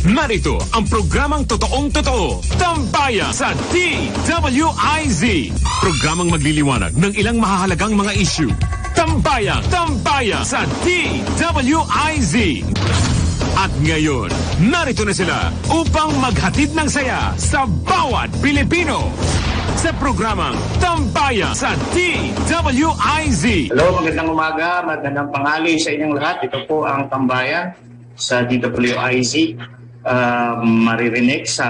Narito ang programang totoong-totoo, Tambayan sa DWIZ. Programang magliliwanag ng ilang mahahalagang mga issue. Tambayan sa DWIZ. At ngayon, narito na sila upang maghatid ng saya sa bawat Pilipino. Sa programang Tambayan sa DWIZ. Hello, magandang umaga, magandang pangali sa inyong lahat. Ito po ang Tambayan sa DWIZ. Maririnig sa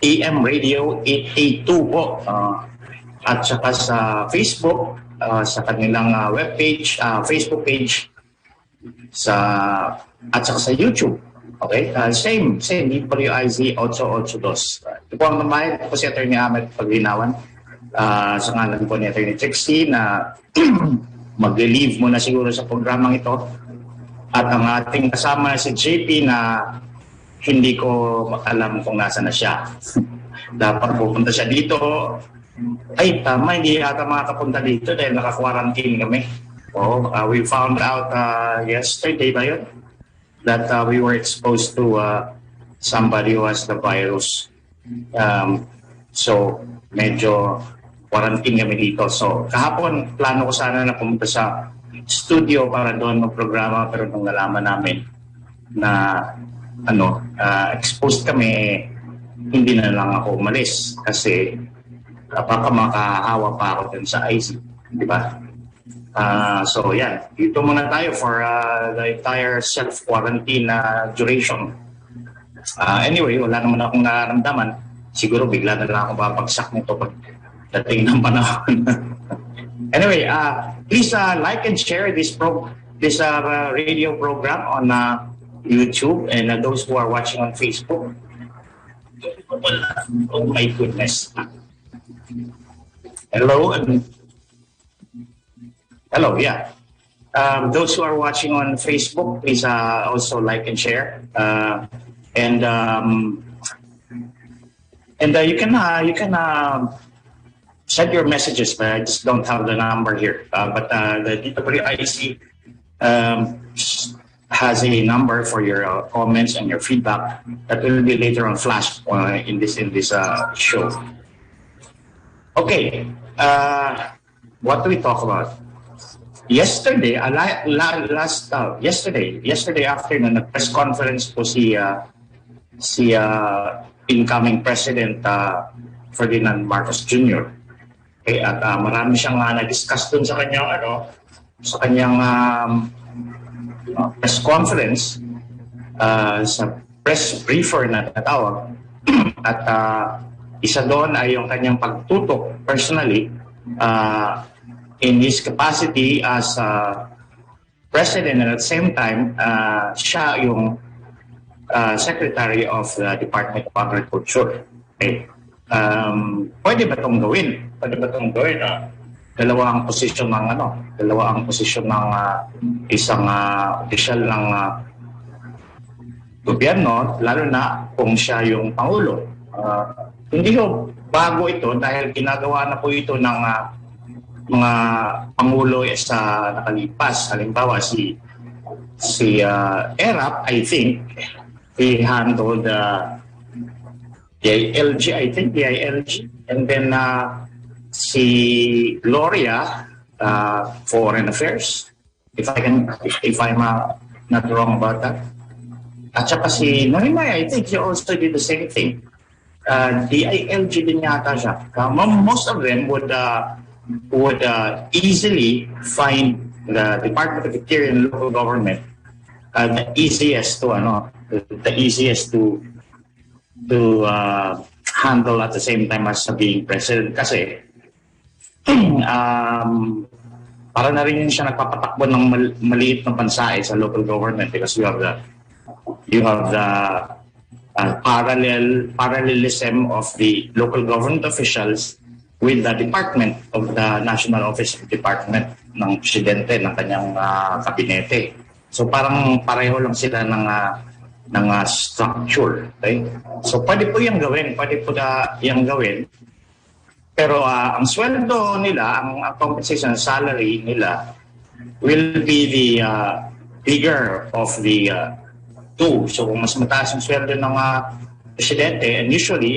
AM Radio 882 po. At saka sa Facebook, sa kanilang webpage, Facebook page, at saka sa YouTube. Okay? Same DWIZ 882. Ito po ang namayan. Ito po si Atty. Ahmed Paglinawan. Sa ngalan po ni Atty. Trixie na mag-leave muna siguro sa programang ito. At ang ating kasama si JP na hindi ko alam kung nasa na siya. Dapat pupunta siya dito. Ay, tama, hindi yata makakapunta dito dahil naka-quarantine kami. We found out yesterday ba yun? That we were exposed to somebody who has the virus. So, medyo quarantine kami dito. So, kahapon, plano ko sana na pumunta sa studio para doon magprograma, pero nung nalaman namin na exposed kami, hindi na lang ako umalis kasi baka makahawa pa ako dun sa IC, di ba? So yan, dito muna tayo for the entire self-quarantine duration. Anyway, wala naman akong nararamdaman. Siguro bigla na lang ako babagsak nito pag dating ng panahon. Anyway, please like and share this radio program on YouTube, and those who are watching on Facebook. Oh my goodness. Hello, yeah. Those who are watching on Facebook, please also like and share. And you can send your messages, but I just don't have the number here. But the DWIC has a number for your comments and your feedback that will be later on flashed in this show. Okay, what do we talk about? Yesterday, yesterday afternoon, na press conference po si incoming President Ferdinand Marcos Jr. Okay, at marami siyang na-discuss dun sa kanyang press conference, sa press briefer na natawag. At isa doon ay yung kanyang pagtutok personally in his capacity as president, and at the same time siya yung secretary of the Department of Agriculture. Okay. Pwede ba itong gawin? Dalawang posisyon ng isang opisyal ng gobyerno, lalo na kung siya yung Pangulo. Hindi ko bago ito dahil ginagawa na po ito ng mga Pangulo sa nakalipas. Halimbawa si Erap, I think, he handled the ILG, and then si Gloria, Foreign Affairs, if I'm not wrong about that. At saka si Norimay, I think he also did the same thing. DILG din yata siya. Most of them would easily find the Department of Interior and Local Government the easiest to handle at the same time as being president, kasi para na rin siya nagpapatakbo ng maliit na pansae sa local government, because you have the parallelism of the local government officials with the department of the National Office of Department ng presidente ng kanyang kabinete. So parang pareho lang sila ng structure. Okay? So pwede po yung gawin. Pero ang sweldo nila, ang compensation salary nila will be the bigger of the 2. So kung mas mataas yung sweldo ng presidente, and usually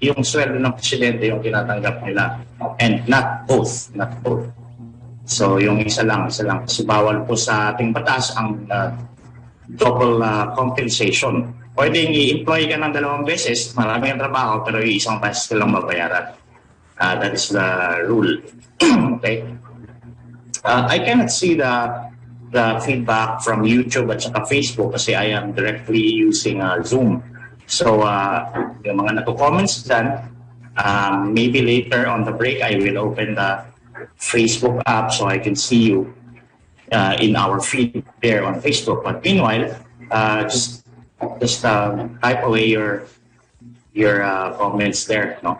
yung sweldo ng presidente yung tinatanggap nila, and not both. So yung isa lang. Kasi bawal po sa ating batas ang double compensation. Pwedeng i-employ ka ng 2 beses, marami ang trabaho, pero isang beses ka lang mabayaran. That is the rule. Okay. I cannot see the feedback from YouTube at saka Facebook kasi I am directly using Zoom. So yung mga nagko-comments dyan, maybe later on the break I will open the Facebook app so I can see you in our feed there on Facebook. But meanwhile, just type away your comments there, no?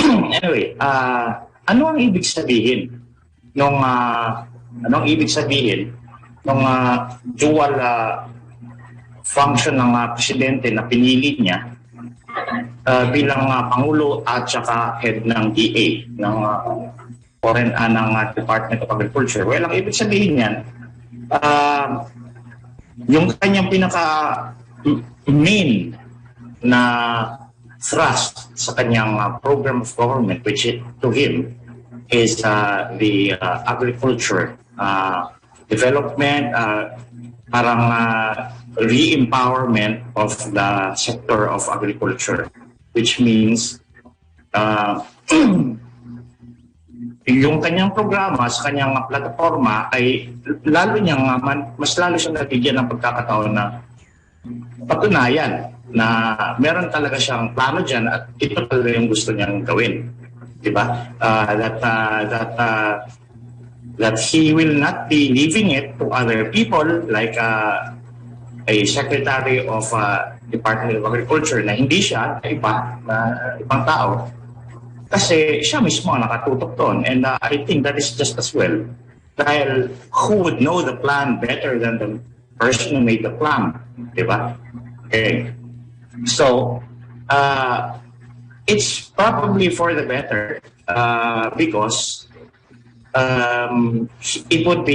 Anyway, ano ang ibig sabihin nung dual function ng presidente na pinili niya bilang Pangulo at saka head ng DA ng Department of Agriculture? Well, ang ibig sabihin niyan, yung kanyang pinaka-main na thrust sa kanyang program of government, which to him is the agriculture development, parang re-empowerment of the sector of agriculture, which means yung kanyang programa sa kanyang plataforma ay mas lalo siyang nabigyan ng pagkakataon na patunayan na meron talaga siyang plano dyan at ito talaga yung gusto niyang gawin. Diba? That he will not be leaving it to other people like a secretary of Department of Agriculture na hindi siya ibang tao. Kasi siya mismo ang nakatutok doon. And I think that is just as well. Dahil who would know the plan better than the person who made the plan? Diba? Okay. So, it's probably for the better because it wouldn't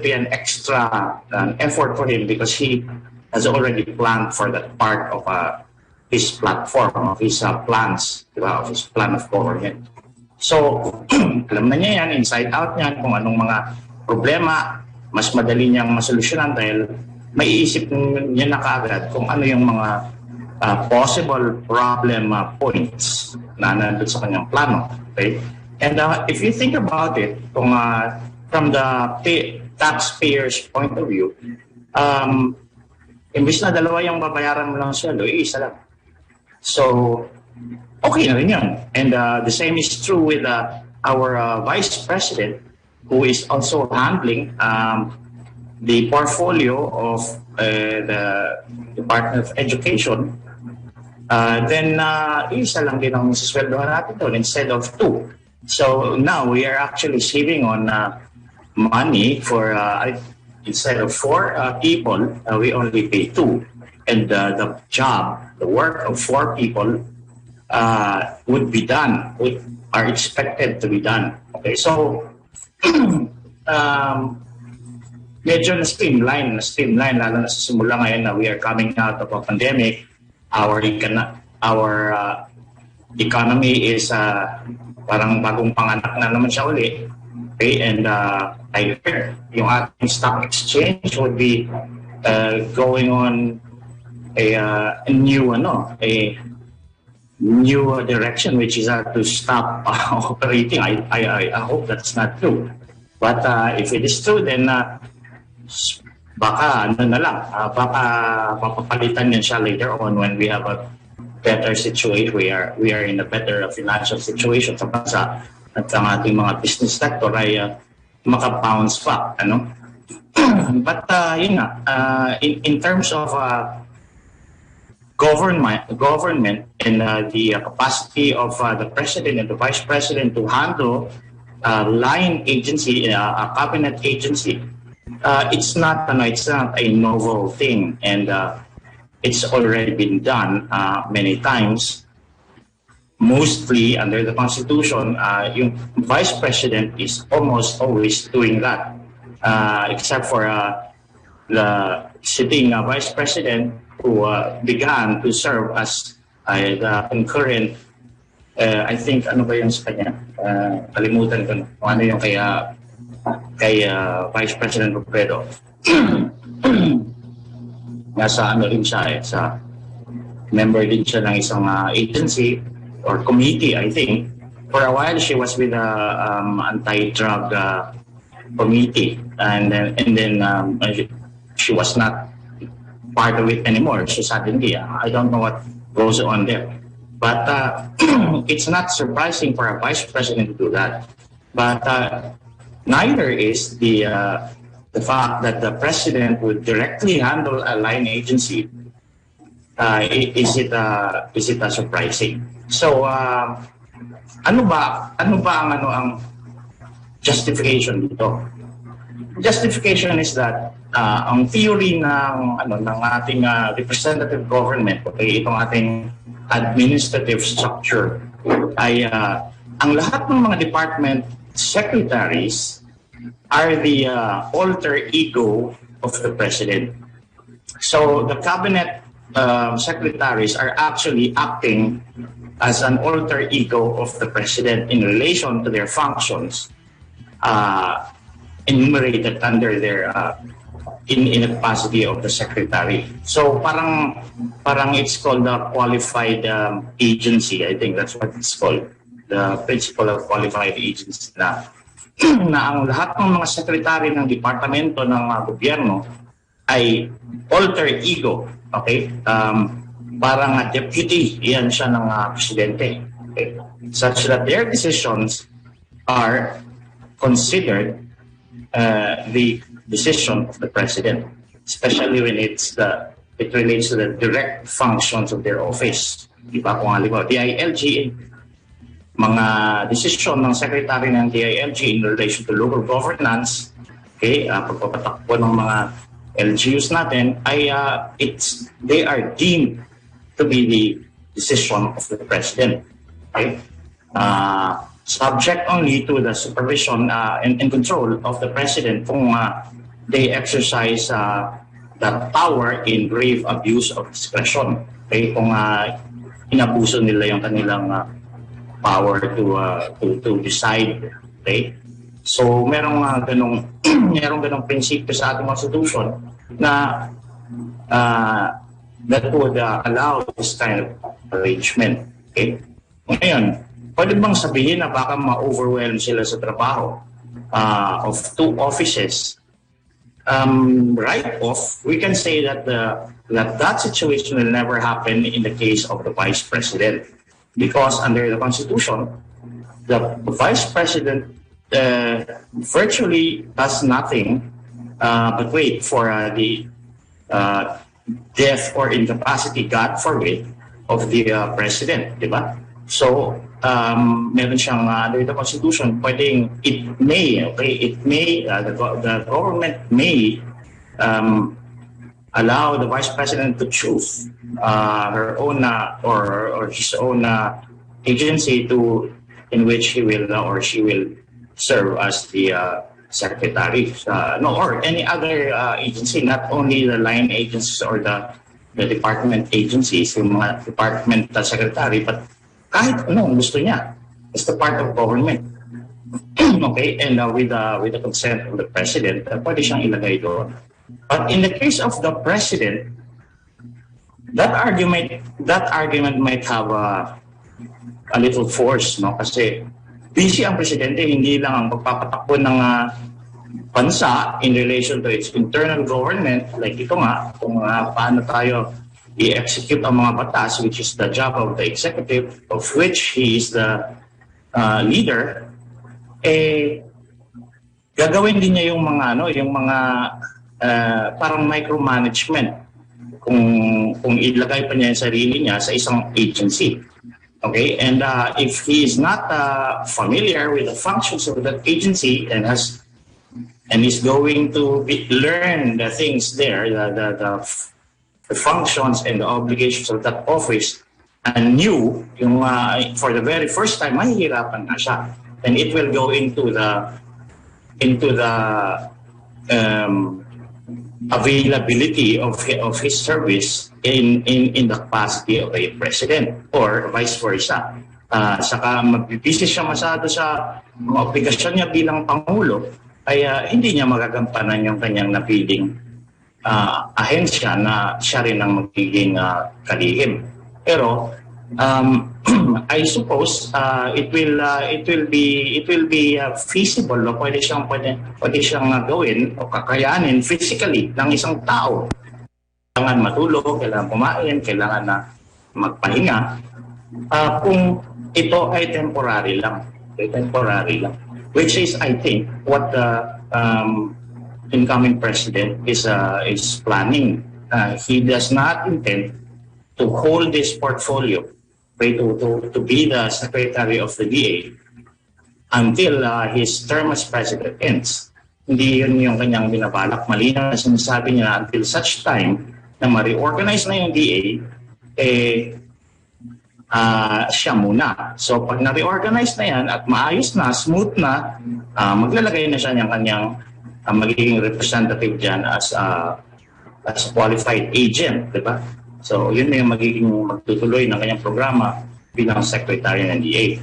be an extra effort for him because he has already planned for that part of his platform, of his plans, diba? Of his plan of government. So, alam na niya yan, inside out niyan, kung anong mga problema, mas madali niyang masolusyonan dahil maiisip niya na kaagad kung ano yung mga possible problem points na nandun sa kanyang plano. Okay? And if you think about it, kung from the taxpayer's point of view, imbis na 2 yung babayaran mo lang sweldo, isa lang. So, okay na rin yun. And the same is true with our Vice President, who is also handling the portfolio of the Department of Education. Then, isa lang din ang susweldohan natin doon instead of 2. So now we are actually saving on money for instead of 4 people, we only pay 2, and the work of 4 people would be done, are expected to be done. Okay, so medyo na-streamline lalo na sa simula ngayon na we are coming out of a pandemic. Our economy is parang bagong panganak na naman siya uli. Okay, and I heard yung ating stock exchange would be going on a new direction, which is to stop operating. I hope that's not true. But if it is true, then baka baka papapalitan yan siya later on when we have a better situation. We are in a better financial situation sa bansa at ang ating mga business sector ay maka-bounce back, ano? But yun nga, in terms of government and the capacity of the president and the vice president to handle line agency, a cabinet agency, it's not a novel thing, and it's already been done many times. Mostly under the Constitution, yung Vice President is almost always doing that, except for the sitting vice president who began to serve as the concurrent, I think, ano ba yung sa kanya? Kalimutan ko kung ano yung kay Vice President Robredo. Nasa ano rin siya sa member din siya ng isang agency or committee, I think. For a while, she was with the anti-drug committee, and then she was not part of it anymore. So suddenly, I don't know what goes on there. But it's not surprising for a vice president to do that. But neither is the fact that the president would directly handle a line agency. Is it surprising? So ano ba ang justification dito? Justification is that ang theory ng ating representative government, okay, itong ating administrative structure ay ang lahat ng mga department secretaries are the alter ego of the president. So the cabinet secretaries are actually acting as an alter ego of the president in relation to their functions enumerated under their in the capacity of the secretary. So parang it's called the qualified agency. I think that's what it's called, the principle of qualified agency, na ang lahat ng mga secretary ng departamento ng gobyerno ay alter ego, okay? Parang deputy, yan siya ng presidente, okay? Such that their decisions are considered the decision of the president, especially when it relates to the direct functions of their office. Diba? Kung halimbawa, DILG, mga desisyon ng secretary ng DILG in relation to local governance, okay, pagpapatakbo ng mga LGUs natin, ay they are deemed to be the decision of the president. Okay? Subject only to the supervision and control of the president kung they exercise that power in grave abuse of discretion. Okay? Kung inabuso nila yung kanilang power to decide. Okay? So merong ganong prinsipyo sa ating constitution na that would allow this kind of arrangement. Okay? Ngayon, pwede bang sabihin na baka ma-overwhelm sila sa trabaho of two offices? Right off, we can say that that situation will never happen in the case of the vice president, because under the Constitution, the vice president virtually does nothing but wait for the death or incapacity, God forbid, of the president, di ba? So, meron siyang under the Constitution, pwedeng the government may allow the vice president to choose her own or his own agency in which he will or she will serve as the secretary, or any other agency, not only the line agencies or the department agencies, yung mga department secretary, but kahit anong gusto niya. It's the part of government. Okay, and with the consent of the president, pwede siyang ilagay doon. But in the case of the president, that argument might have a little force, no? Kasi busy ang presidente, hindi lang ang pagpapatakbo ng bansa in relation to its internal government, like ito nga, kung paano tayo i-execute ang mga batas, which is the job of the executive, of which he is the leader, gagawin din niya yung mga parang micromanagement kung ilagay pa niya yung sarili niya sa isang agency. Okay, and if he is not familiar with the functions of that agency and is going to learn the things there, the functions and the obligations of that office, and new, yung for the very first time, mahihirapan na siya, and it will go into the availability of his service in the capacity of a president or vice versa. Saka magbibisi siya masyado sa mga obligasyon niya bilang Pangulo, ay hindi niya magagampanan yung kanyang napiling ahensya na siya rin ang magiging kalihim. Pero I suppose it will be feasible, no? Pwede siyang gawin o kakayanin physically ng isang tao. Kailangan matulog, kailangan kumain, kailangan na magpahinga. Kung ito ay temporary lang, which is, I think, what the incoming president is planning. He does not intend to hold this portfolio, to be the secretary of the DA until his term as president ends. Hindi yun yung kanyang binabalak. Malinaw na sinasabi niya until such time na ma-reorganize na yung DA, siya muna. So pag na-reorganize na yan at maayos na, smooth na, maglalagay na siya ng kanyang magiging representative dyan as qualified agent, di ba? So yun na yung magiging magtutuloy ng kanyang programa bilang secretary ng DA.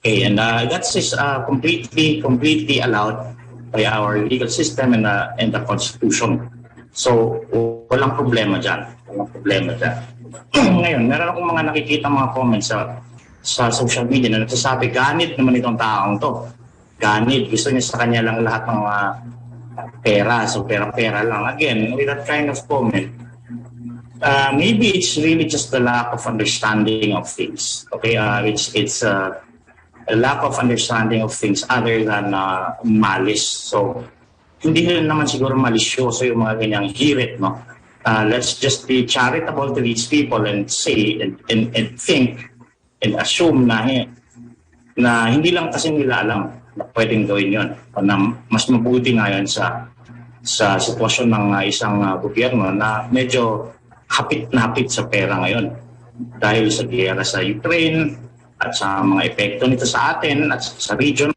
Okay, and that's completely allowed by our legal system and the Constitution. So walang problema dyan. Ngayon, meron akong mga nakikita mga comments sa social media na nagsasabi, ganit naman itong taong to. Ganit, gusto niya sa kanya lang lahat ng pera. So pera-pera lang. Again, with that kind of comment, maybe it's really just the lack of understanding of things. Okay, it's a lack of understanding of things other than malice. So hindi rin naman siguro malisyoso yung mga ganyang hirit, no? Let's just be charitable to these people and say and think and assume na hindi lang kasi nila alam na pwedeng gawin yun. Na mas mabuti ngayon sa sitwasyon ng isang gobyerno na medyo hapit-napit sa pera ngayon dahil sa giyera sa Ukraine at sa mga epekto nito sa atin at sa region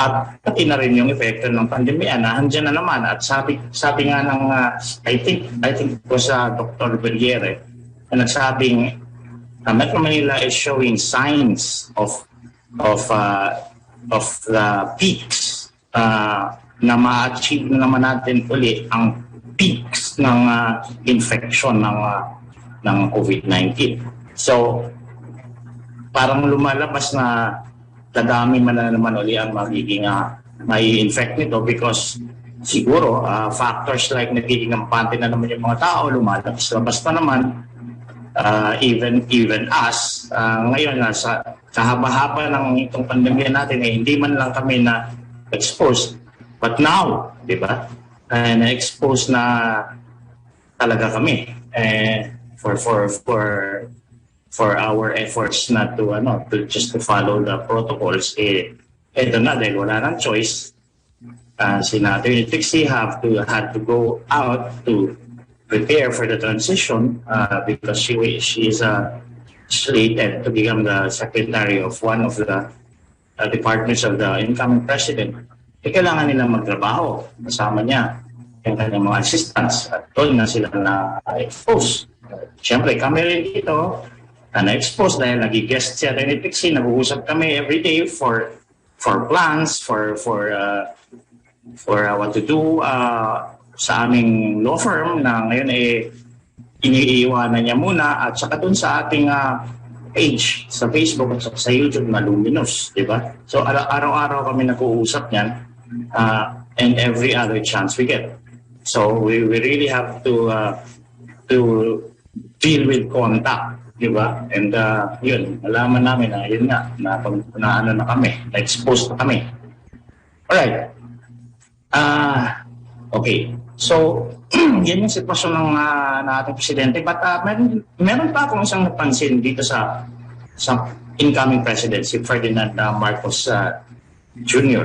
at pati na rin yung epekto ng pandemya na andyan na naman at sabi nga ng I think it was Dr. Berriere na nagsabing Metro Manila is showing signs of the peaks na ma-achieve na naman natin uli ang peaks ng infection ng COVID-19. So, parang lumalabas na dadami man na naman uli ang magiging mai-infect nito because siguro factors like nagiging ampante na naman yung mga tao, lumalabas na naman, even us. Ngayon, sa kahaba-haba ng itong pandemya natin, hindi man lang kami na exposed. But now, di ba? Na-expose na talaga kami for our efforts not to just to follow the protocols. Ito na dahil wala nang choice. Si Attorney Trixie had to go out to prepare for the transition because she is slated to become the secretary of one of the departments of the incoming president. Kailangan nilang magtrabaho kasama niya yung kanyang mga assistants at doon na sila na-expose. Siyempre, kami rin dito na-expose dahil nag-guest si Attorney Trixie, nag-uusap kami every day for plans, for what to do sa aming law firm na ngayon iniiwanan niya muna at saka doon sa ating page sa Facebook at sa YouTube na Luminous, di ba? So araw-araw kami nag-uusap niyan and every other chance we get. So we really have to deal with contact, di ba? And yun, alaman namin na yun nga, na kami, na-expose na kami. Alright. Okay. So, yan yung sitwasyon ng ating presidente. But meron pa akong isang napansin dito sa incoming president, si Ferdinand Marcos Jr.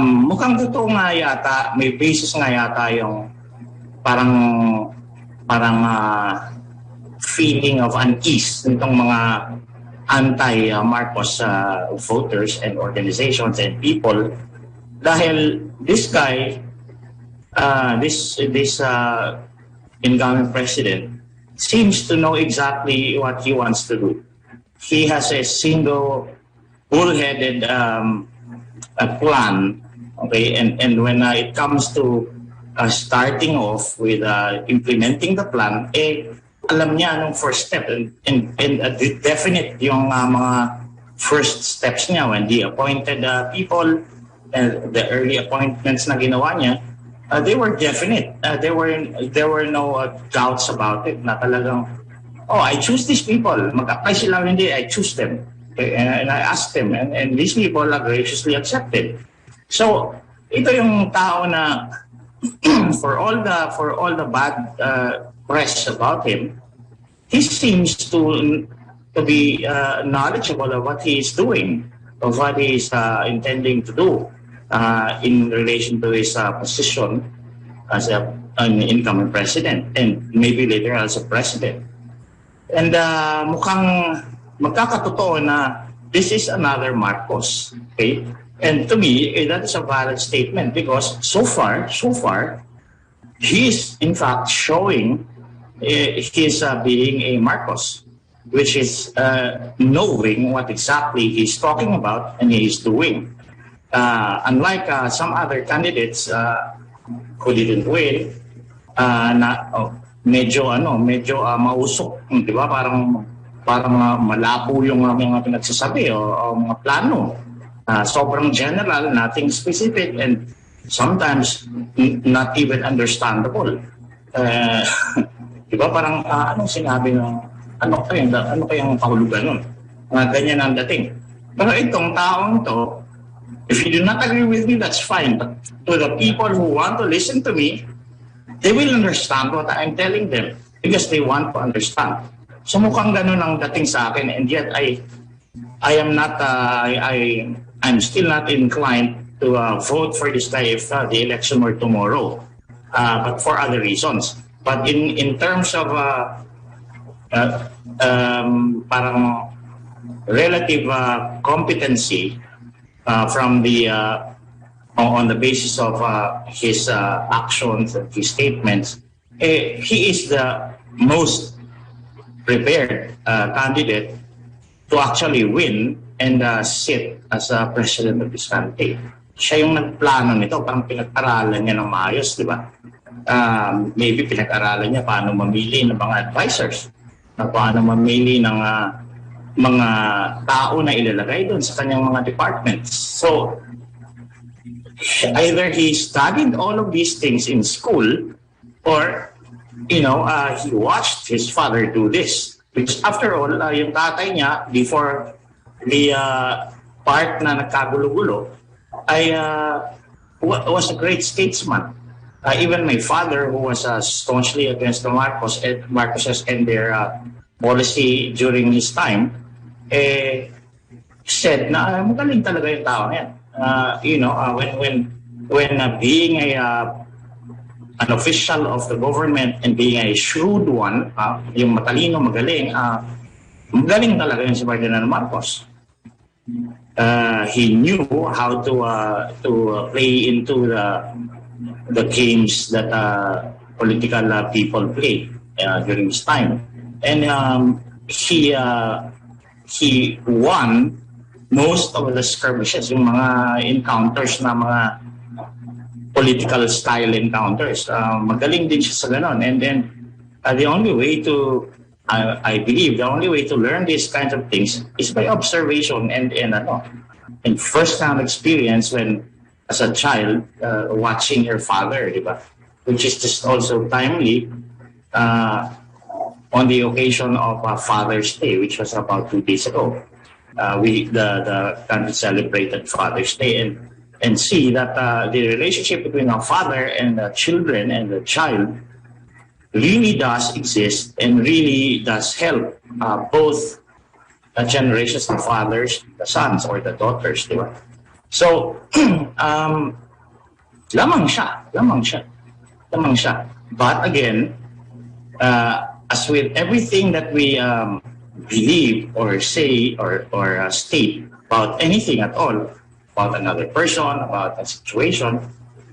Mukhang totoo nga yata, may basis nga yata yung parang feeling of unease nitong mga anti-Marcos voters and organizations and people dahil this guy this incoming president seems to know exactly what he wants to do. He has a single bull-headed plan, okay, and when it comes to starting off with implementing the plan, alam niya anong first step and definite yung mga first steps niya when he appointed people, the early appointments na ginawa niya, they were definite. There were no doubts about it. Na talagang, I choose these people. Mag-apply sila hindi, I choose them. Okay? And I asked them, and these people are graciously accepted. So ito yung tao na for all the bad press about him, he seems to be knowledgeable of what he is doing, of what he is intending to do in relation to his position as an incoming president and maybe later as a president. And mukhang magkakatotoo na this is another Marcos. Okay? And to me, that is a valid statement because so far, he is in fact showing his being a Marcos, which is knowing what exactly he's talking about and he's doing. Unlike some other candidates who didn't win, medyo mausok, di ba? Parang malabo yung mga pinagsasabi o mga plano. Sobrang general, nothing specific, and sometimes not even understandable. Di ba? Parang anong sinabi ng ano kayang kahulugan nun? Ganyan ang dating. Pero itong taong to, if you do not agree with me, that's fine. But to the people who want to listen to me, they will understand what I'm telling them because they want to understand. So mukhang ganun ang dating sa akin, and yet I am not, I'm still not inclined to vote for this guy if the election were tomorrow, but for other reasons. But in terms of parang relative competency from the on the basis of his actions and his statements, he is the most prepared candidate to actually win and sit as a president of this country. Siya yung nagplano nito, parang pinag-aralan niya ng maayos, di ba? Maybe pinag-aralan niya paano mamili ng mga advisors, paano mamili ng mga tao na ilalagay doon sa kanyang mga departments. So, either he studied all of these things in school or, he watched his father do this. Because after all, yung tatay niya, before the part na nagkagulo-gulo, was a great statesman. Even my father, who was staunchly against the Marcoses and their policy during his time, said na magaling talaga yung tao na yan. When being an official of the government and being a shrewd one, yung matalino, magaling talaga yung si Ferdinand Marcos. He knew how to play into the games that political people play during his time, and he won most of the skirmishes, yung mga encounters na mga political style encounters. Magaling din siya sa ganon. And then the only way to I believe the only way to learn these kinds of things is by observation and first-hand experience when, as a child, watching your father, diba? Which is just also timely on the occasion of Father's Day, which was about 2 days ago. The country celebrated Father's Day and see that the relationship between a father and the children and the child really does exist and really does help both generations of fathers, the sons or the daughters, di ba? So, lamang siya. But again, as with everything that we believe or say or state about anything at all, about another person, about a situation,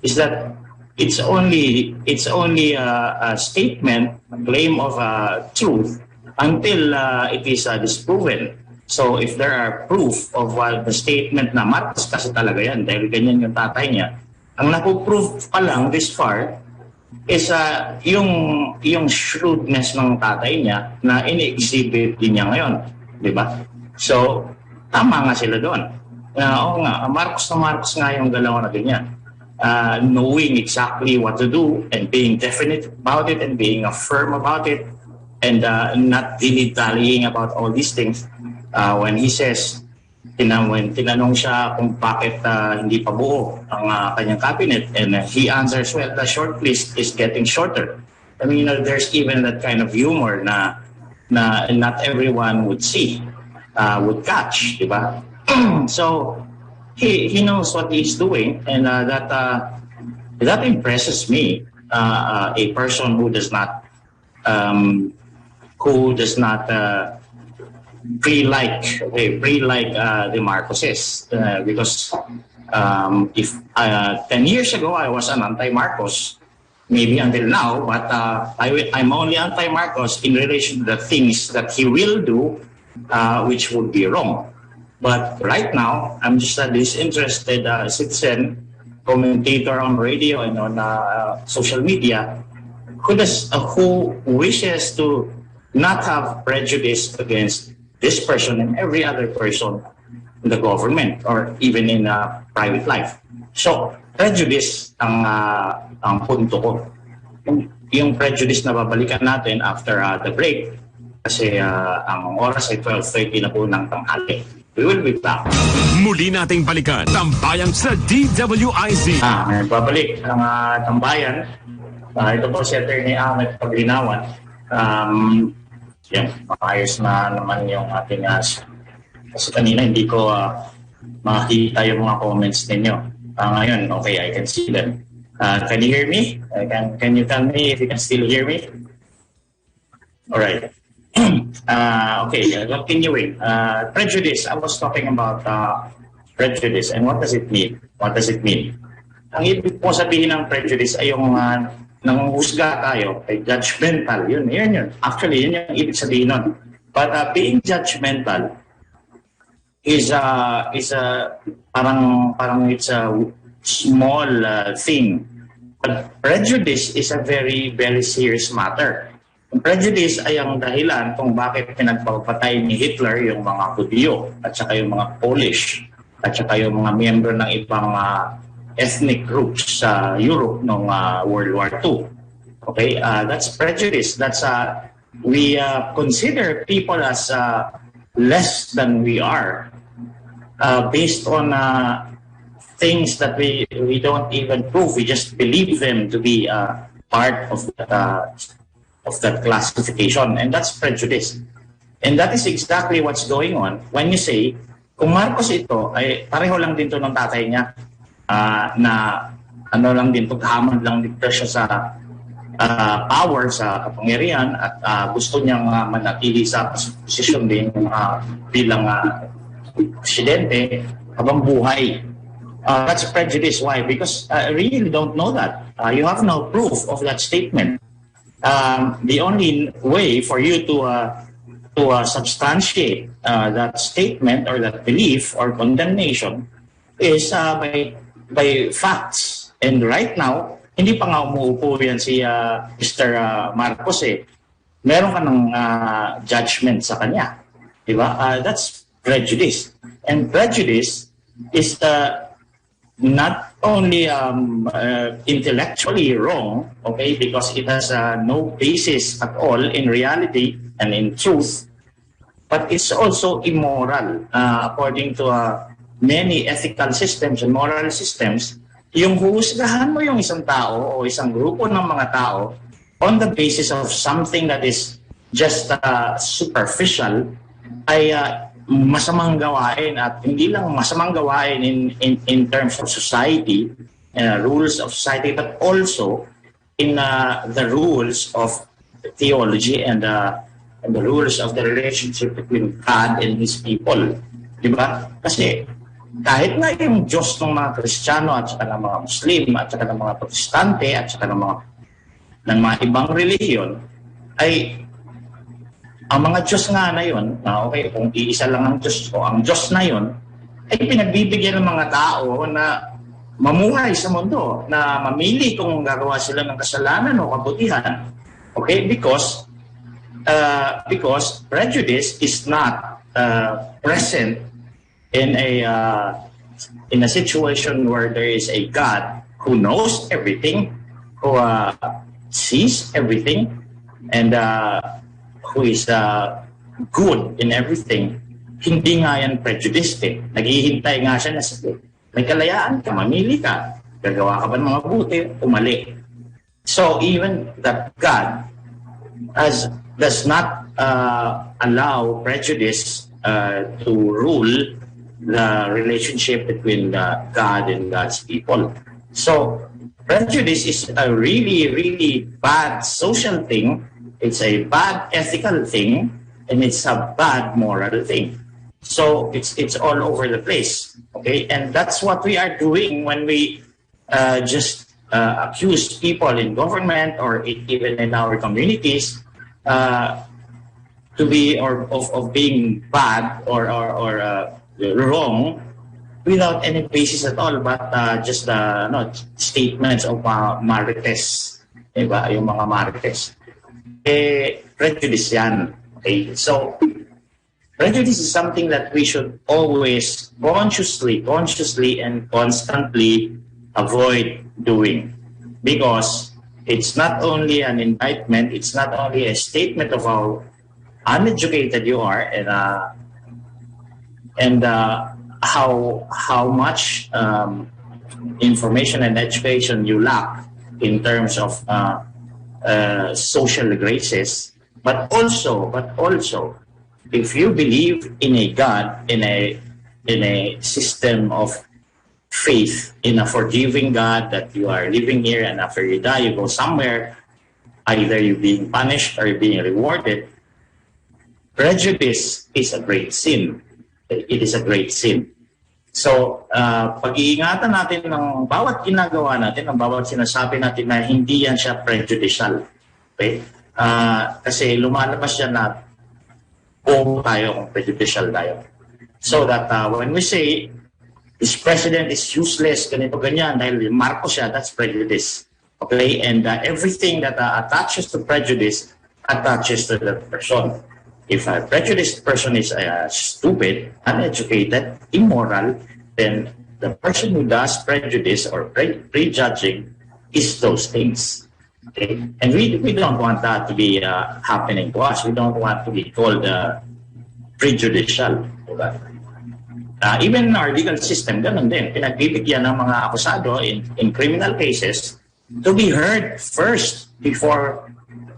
is that it's only a statement, a claim of truth until it is disproven. So if there are proof of the statement na Marcos kasi talaga yan dahil ganyan yung tatay niya, ang napuproof pa lang this far is yung shrewdness ng tatay niya na ini-exhibit din niya ngayon, di ba? So tama nga sila doon. Oo nga, Marcos na Marcos nga yung galaw na ganyan. Knowing exactly what to do and being definite about it and being firm about it and not dilly-dallying about all these things. When he says, when tinanong siya kung bakit hindi pa buo ang kanyang cabinet and he answers, well, the short list is getting shorter. I mean, there's even that kind of humor na not everyone would see, would catch, di ba? So, he knows what he's doing and that impresses me, a person who does not pre-like the Marcoses because if 10 years ago I was an anti-Marcos, maybe until now, but I'm only anti-Marcos in relation to the things that he will do, which would be wrong. But right now, I'm just a disinterested citizen, commentator on radio and on social media, who wishes to not have prejudice against this person and every other person in the government or even in private life. So, prejudice ang punto ko. Yung prejudice na babalikan natin after the break kasi ang oras ay 12:30 na po ng tanghali. We will be back. Muli nating balikan Tambayan sa DWIZ. Babalik ang Tambayan. Ito po si Attorney Ahmed Paglinawan. Yan, maayos na naman yung ating kasi kanina hindi ko makita yung mga comments ninyo. Ngayon, okay, I can see them. Can you hear me? Can you tell me if you can still hear me? All right. Okay, continuing. Prejudice. I was talking about prejudice and what does it mean? What does it mean? Ang ibig po sabihin ng prejudice ay yung nanguhusga tayo, ay judgmental. Yun. Actually, yun yung ibig sabihin nun. But being judgmental is parang it's a small thing. But prejudice is a very, very serious matter. Ang prejudice ay ang dahilan kung bakit pinagpapatay ni Hitler yung mga Hudyo at saka yung mga Polish at saka yung mga miyembro ng ibang ethnic groups sa Europe noong World War II. Okay, that's prejudice. That's we consider people as less than we are based on things that we don't even prove. We just believe them to be part of that classification, and that's prejudice. And that is exactly what's going on when you say, kung Marcos ito, ay pareho lang din to ng tatay niya, na ano lang din, paghamon lang dito siya sa power, sa kapangyarihan, at gusto niyang manatili sa posisyon din bilang presidente habang buhay. That's prejudice. Why? Because I really don't know that. You have no proof of that statement. The only way for you to substantiate that statement or that belief or condemnation is by facts. And right now, hindi pa nga umuupo yan si Mr. Marcos eh. Meron ka ng judgment sa kanya. Diba? That's prejudice. And prejudice is not only intellectually wrong, okay, because it has no basis at all in reality and in truth, but it's also immoral according to many ethical systems and moral systems. Yung huhusgahan mo yung isang tao o isang grupo ng mga tao on the basis of something that is just superficial ay masamang gawain, at hindi lang masamang gawain in terms of society, rules of society, but also in the rules of theology and the rules of the relationship between God and His people. Diba? Kasi kahit na yung Diyos ng mga Kristiyano at saka ng mga Muslim at saka ng mga Protestante at saka ng mga ibang relihiyon ay ang mga Diyos nga na yun, okay, kung iisa lang ang Diyos o ang Diyos na yun, ay pinagbibigyan ng mga tao na mamuhay sa mundo, na mamili kung gagawa sila ng kasalanan o kabutihan. Okay? Because prejudice is not present in a situation where there is a God who knows everything, who sees everything, and who is good in everything. Hindi nga yan prejudice eh. Naghihintay nga siya na may kalayaan ka, mamili ka, gagawa ka ba ng mga buti, umali. So even that God does not allow prejudice to rule the relationship between God and God's people. So prejudice is a really, really bad social thing. It's a bad ethical thing, and it's a bad moral thing. So it's all over the place. Okay, and that's what we are doing when we just accuse people in government or even in our communities to be of being bad or wrong without any basis at all, but just statements of marites, diba? Yung mga marites. Prejudice yan. Okay? So, prejudice is something that we should always consciously and constantly avoid doing, because it's not only an indictment, it's not only a statement of how uneducated you are and how much information and education you lack in terms of social graces, but also if you believe in a God, in a system of faith, in a forgiving God, that you are living here and after you die you go somewhere, either you're being punished or you're being rewarded, prejudice is a great sin. It is a great sin. So, pag-iingatan natin ng bawat ginagawa natin, ng bawat sinasabi natin na hindi yan siya prejudicial. Okay? Kasi lumalabas yan na tayo kung prejudicial tayo. So that when we say, this president is useless, ganito, ganyan, dahil Marcos siya, that's prejudice. Okay? And everything that attaches to prejudice attaches to that person. If a prejudiced person is stupid, uneducated, immoral, then the person who does prejudice or prejudging is those things. Okay? And we don't want that to be happening to us. We don't want to be called prejudicial. Diba? Even in our legal system, ganun din. Pinagbibigyan ng mga akusado in criminal cases to be heard first before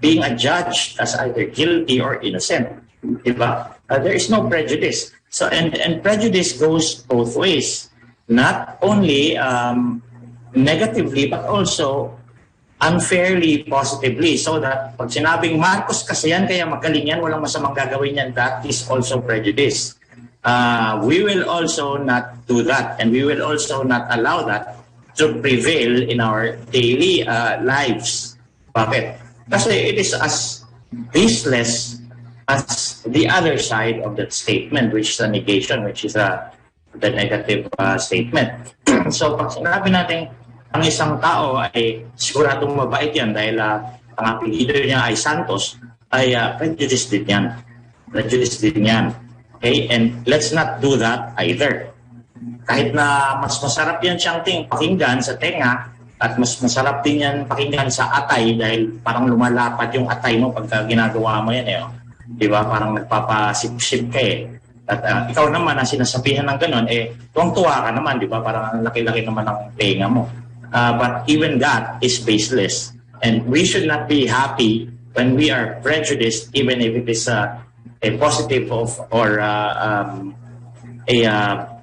being adjudged as either guilty or innocent. Diba? There is no prejudice. So and prejudice goes both ways. Not only negatively but also unfairly positively. So that pag sinabing Marcos kasi yan, kaya magaling yan, walang masamang gagawin yan, that is also prejudice. We will also not do that, and we will also not allow that to prevail in our daily lives. Bakit? Kasi it is as baseless as the other side of that statement, which is a negation, which is the negative statement. So pag sinabi natin ang isang tao ay siguradong mabait yan dahil ang apelido niya ay Santos, ay prejudice din yan. Prejudice din yan. Okay? And let's not do that either. Kahit na mas masarap yan siyang pakinggan sa tenga, at mas masarap din yan pakinggan sa atay dahil parang lumalapad yung atay mo pagka ginagawa mo yan. Di ba? Parang nagpapasip-sip ka eh. At ikaw naman ang sinasabihan ng ganun, tuwang-tuwa ka naman, di ba? Parang ang laki-laki naman ng tenga mo. But even that is baseless. And we should not be happy when we are prejudiced, even if it is a positive or a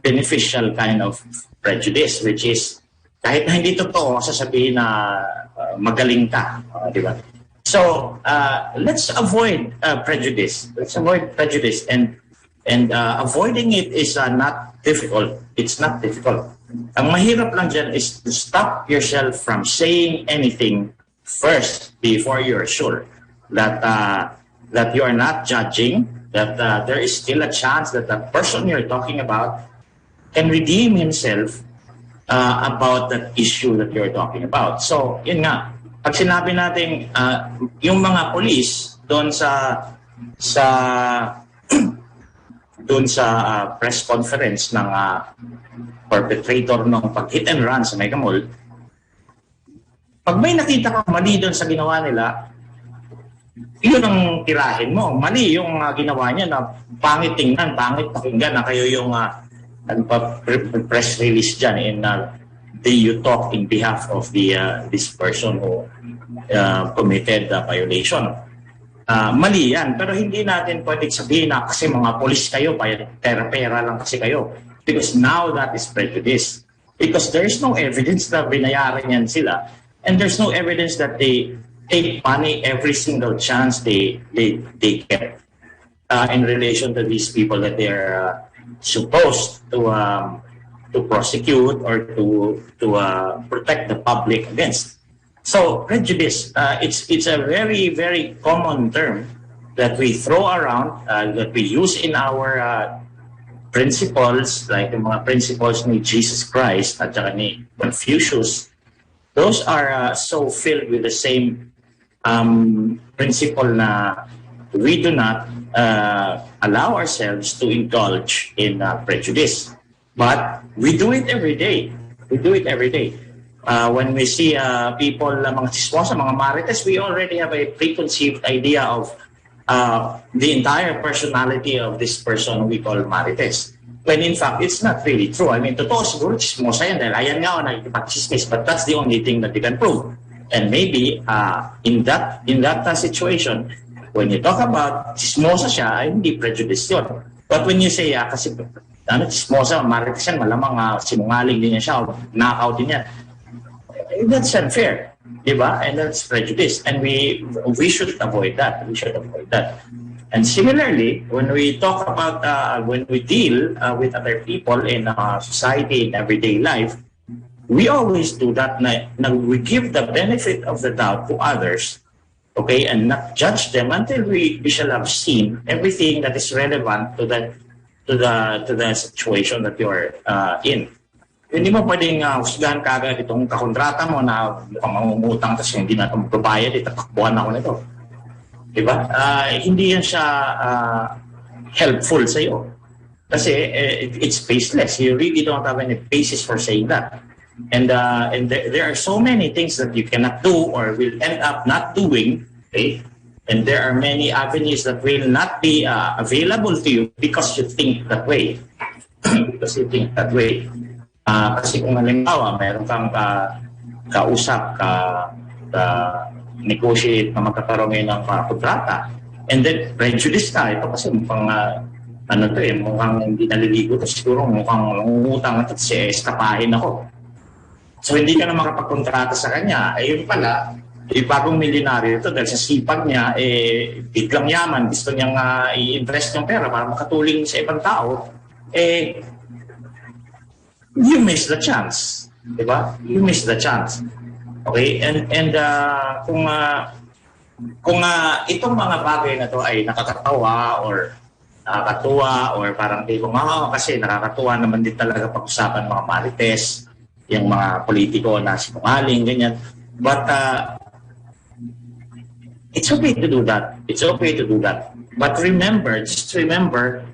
beneficial kind of prejudice, which is kahit na hindi totoo, sasabihin na magaling ka. Di ba? So, let's avoid prejudice. Let's avoid prejudice and And avoiding it is not difficult. It's not difficult. Ang mahirap lang dyan is to stop yourself from saying anything first before you're sure that that you are not judging, that there is still a chance that the person you're talking about can redeem himself about that issue that you're talking about. So, yun nga, pag sinabi natin yung mga police doon sa doon sa press conference ng perpetrator ng pag-hit and run sa Mega Mall, pag may nakita kang mali doon sa ginawa nila, yun ang tirahin mo. Mali yung ginawa niya na pangit tingnan, pangit pakinggan na kayo yung press release dyan in you talk in behalf of this person who committed the violation. Mali yan, pero hindi natin pwedeng sabihin na kasi mga polis kayo, pera-pera lang kasi kayo. Because now that is prejudice. Because there is no evidence na binayaran yan sila. And there's no evidence that they take money every single chance they get in relation to these people that they're supposed to prosecute or to protect the public against. So prejudice, it's a very, very common term that we throw around, that we use in our principles, like the mga principles ni Jesus Christ at saka ni Confucius. Those are so filled with the same principle na we do not allow ourselves to indulge in prejudice. But we do it every day. We do it every day. When we see people, mga chismosa, mga marites, we already have a preconceived idea of the entire personality of this person we call marites. When in fact, it's not really true. I mean, totoo siguro chismosa yan dahil ayan nga o nakikipag-chismis, but that's the only thing that you can prove. And maybe in that situation, when you talk about chismosa siya, ay hindi prejudice yun. But when you say, kasi chismosa, marites yan, malamang sinungaling din niya siya, o knockout din yan. That's unfair, diba? And that's prejudice. And we should avoid that. We should avoid that. And similarly, when we talk about, when we deal with other people in society, in everyday life, we always do that. Na we give the benefit of the doubt to others, okay, and not judge them until we shall have seen everything that is relevant to the situation that you are in. Hindi mo pwedeng husgahan kagad itong kakontrata mo na mukhang mangungutang tapos hindi na ito magbabayad, tatakbuhan ako nito. Diba? Hindi yan siya helpful sa iyo. Kasi it's baseless. You really don't have any basis for saying that. And there are so many things that you cannot do or will end up not doing, okay? And there are many avenues that will not be available to you because you think that way. Because you think that way. Kasi kung halimbawa, meron kang kausap, negotiate na magkakaroon ng kontrata, and then prejudice ka, ito kasi mukhang mukhang hindi naliligo, tapos siguro mukhang nangungutang at eskapahin ako. So hindi ka na makapagkontrata sa kanya. Yun pala, bagong milyonaryo ito dahil sa sipag niya, biglang yaman, gusto niyang i-invest yung pera para makatuling sa ibang tao, you miss the chance, di ba? You miss the chance. Okay? And kung itong mga bagay na to ay nakakatawa or nakakatuwa or parang di ko kasi nakakatuwa naman din talaga pag-usapan mga marites, yung mga politiko na sinungaling, ganyan. But it's okay to do that. It's okay to do that. But just remember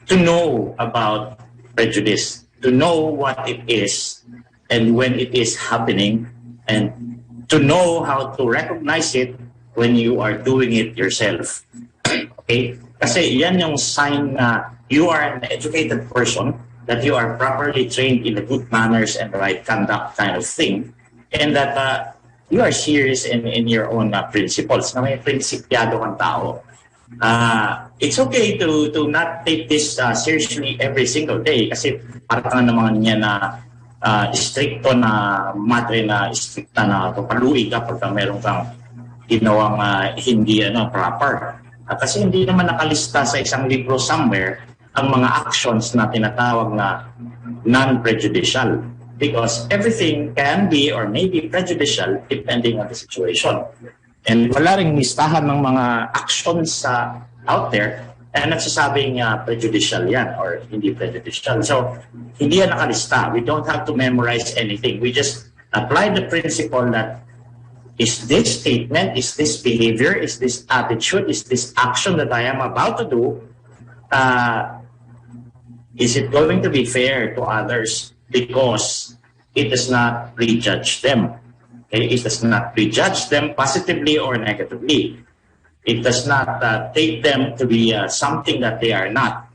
to know about prejudice. To know what it is and when it is happening, and to know how to recognize it when you are doing it yourself. Okay? Kasi yan yung sign na you are an educated person, that you are properly trained in the good manners and the right conduct kind of thing, and that you are serious in your own principles, na may prinsipyado kang tao. It's okay to not take this seriously every single day kasi parang naman niya na stricto na madre na stricta na paluig kapag meron kang ginawang hindi proper. Kasi hindi naman nakalista sa isang libro somewhere ang mga actions na tinatawag na non-prejudicial, because everything can be or may be prejudicial depending on the situation. And wala ring listahan ng mga actions out there na nagsasabing prejudicial yan or hindi prejudicial. So, hindi yan nakalista. We don't have to memorize anything. We just apply the principle that is this statement, is this behavior, is this attitude, is this action that I am about to do, is it going to be fair to others because it does not prejudge them. Okay? It does not prejudge them positively or negatively. It does not take them to be something that they are not.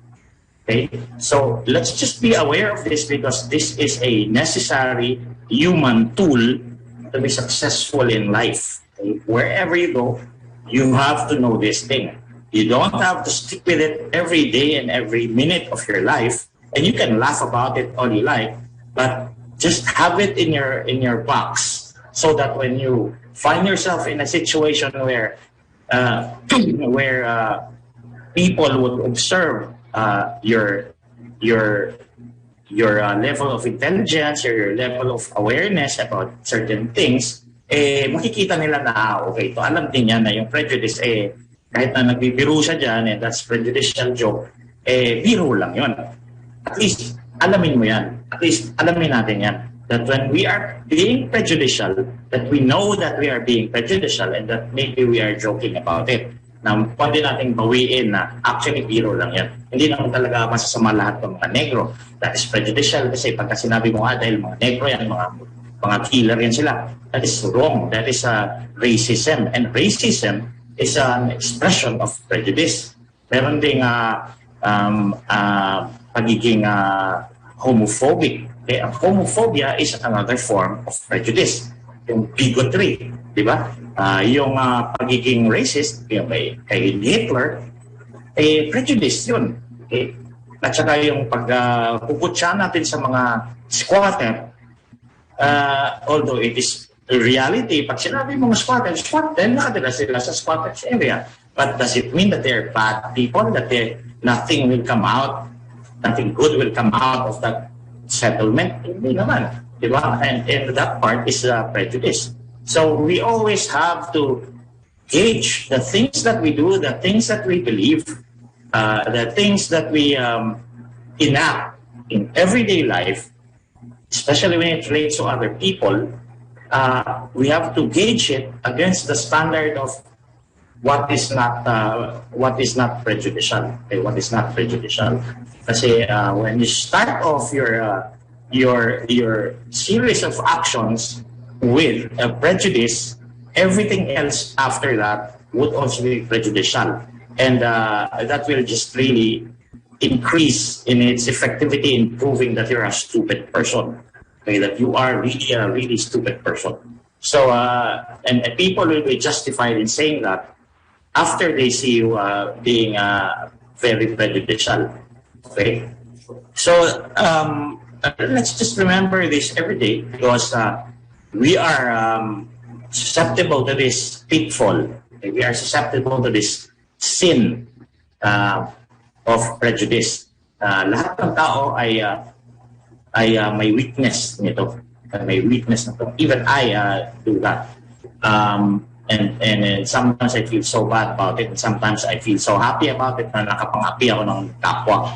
Okay? So let's just be aware of this, because this is a necessary human tool to be successful in life. Okay? Wherever you go, you have to know this thing. You don't have to stick with it every day and every minute of your life, and you can laugh about it all you like, but just have it in your box, so that when you find yourself in a situation where people would observe your level of intelligence, your level of awareness about certain things, makikita nila na, okay, ito alam din yan na yung prejudice, kahit na nagbibiro siya dyan, and that's prejudicial joke, biro lang yun. At least, alamin mo yan. At least, alamin natin yan. That when we are being prejudicial, that we know that we are being prejudicial and that maybe we are joking about it. Na pwede nating bawiin na actually biro lang yan. Hindi naman talaga masasama lahat ng mga negro. That is prejudicial kasi pagka sinabi mo dahil mga negro yan, mga killer yan sila. That is wrong. That is racism. And racism is an expression of prejudice. Meron ding pagiging homophobic. Okay? Ang homophobia is another form of prejudice. Yung bigotry, di ba? Yung pagiging racist, yung kay Hitler, prejudice yun. Okay? At saka yung pagpuputsa natin sa mga squatter, although it is reality, pag sinabi mga squatter, nakatira sila sa squatters area. But does it mean that they're bad people, that nothing will come out, nothing good will come out of that settlement? Hindi naman. Diba? And that part is prejudice. So we always have to gauge the things that we do, the things that we believe, the things that we enact in everyday life, especially when it relates to other people. We have to gauge it against the standard of what is not prejudicial. Okay, what is not prejudicial? Kasi when you start off your series of actions with a prejudice, everything else after that would also be prejudicial, and that will just really increase in its effectivity in proving that you're a stupid person. Okay, that you are really a really stupid person. So and people will be justified in saying that after they see you being very prejudicial. Okay, so let's just remember this every day, because we are susceptible to this pitfall. Okay? We are susceptible to this sin of prejudice. Lahat ng tao ay may weakness nito. May weakness nito. Even I do that. And sometimes I feel so bad about it, and sometimes I feel so happy about it na nakapangapi ako ng kapwa.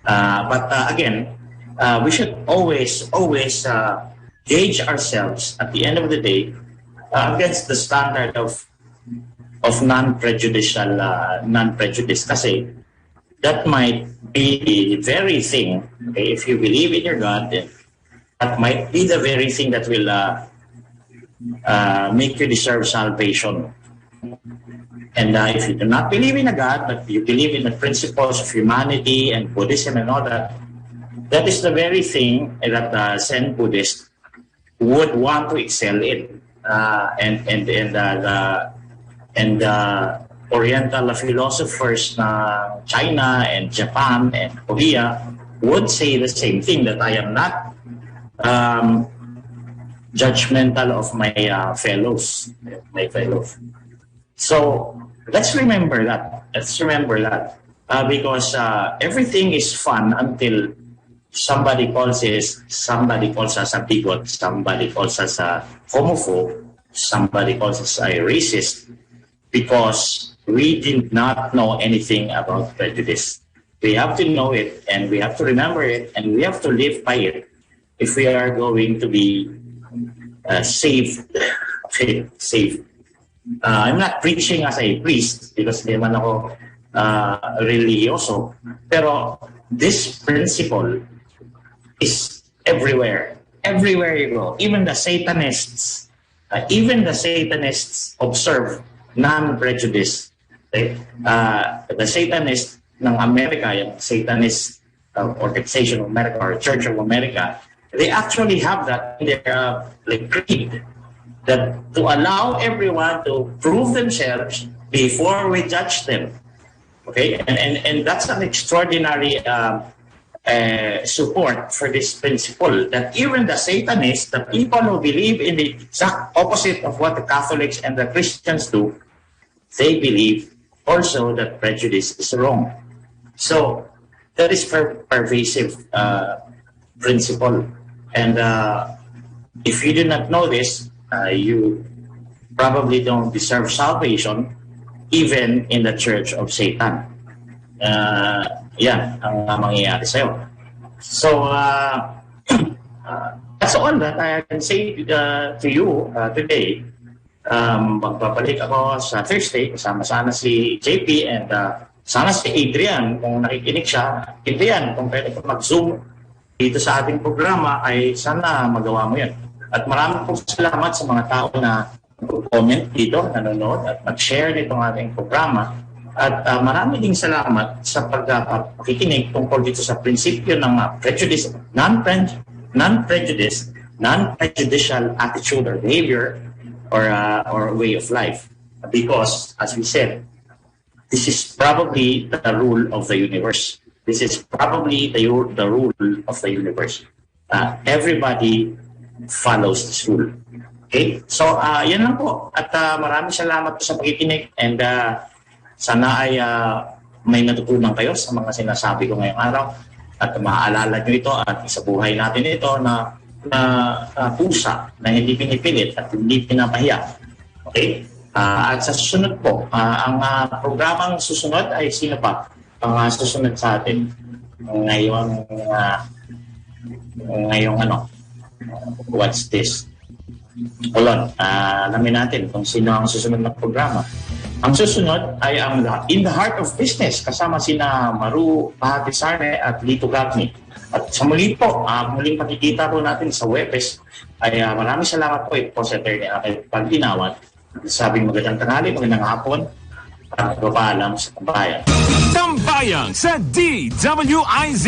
But again, we should always gauge ourselves at the end of the day against the standard of non-prejudice, kasi that might be the very thing, okay, if you believe in your God, then that might be the very thing that will make you deserve salvation. And if you do not believe in a God, but you believe in the principles of humanity and Buddhism and all that, that is the very thing that Zen Buddhists would want to excel in. And Oriental philosophers na China and Japan and Korea would say the same thing, that I am not judgmental of my fellows. So let's remember that. because everything is fun until somebody calls us a bigot, somebody calls us a homophobe, somebody calls us a racist, because we did not know anything about prejudice. We have to know it, and we have to remember it, and we have to live by it if we are going to be saved. Okay, saved. I'm not preaching as a priest because hindi man ako religyoso, pero this principle is everywhere. Everywhere you go. Even the Satanists observe non-prejudice. Okay? The Satanists ng Amerika, yung Satanist Organization of America or Church of America, they actually have that in their creed, that to allow everyone to prove themselves before we judge them. Okay, and that's an extraordinary support for this principle, that even the Satanists, the people who believe in the exact opposite of what the Catholics and the Christians do, they believe also that prejudice is wrong. So that is pervasive principle, and if you do not know this, you probably don't deserve salvation, even in the Church of Satan. Yan ang mangyayari sa'yo. So, that's all that I can say to you today. Magbabalik ako sa Thursday, kasama sana si JP and sana si Adrian, kung nakikinig siya. Adrian, kung pwede ko mag-zoom dito sa ating programa, ay sana magawa mo yan. At maraming po salamat sa mga tao na comment dito, nanonood at mag-share nitong ating programa. At marami ding salamat sa pagpakikinig tungkol dito sa prinsipyo ng prejudice, non-prejudicial attitude or behavior or way of life. Because, as we said, this is probably the rule of the universe. This is probably the rule of the universe. Everybody follows this rule. Okay? So, yan lang po. At maraming salamat po sa pakikinig, and sana ay may natutunan kayo sa mga sinasabi ko ngayong araw, at maaalala nyo ito at sa buhay natin ito na pusa na hindi pinipilit at hindi pinapahiya. Okay? At sa susunod po, ang programang susunod ay sino pa? Ang susunod sa atin ngayong what's this? Hold on, alamin natin kung sino ang susunod na programa. Ang susunod ay ang In the Heart of Business, kasama sina Maru Pahatisarne at Lito Gagni. At sa muli po, muling pakikita po natin sa Webes, ay maraming salamat po po sa attorney aking pagtinawan. Sabing magandang tanghali, magandang hapon, at magpapaalam sa Tambayan. Tambayan sa DWIZ.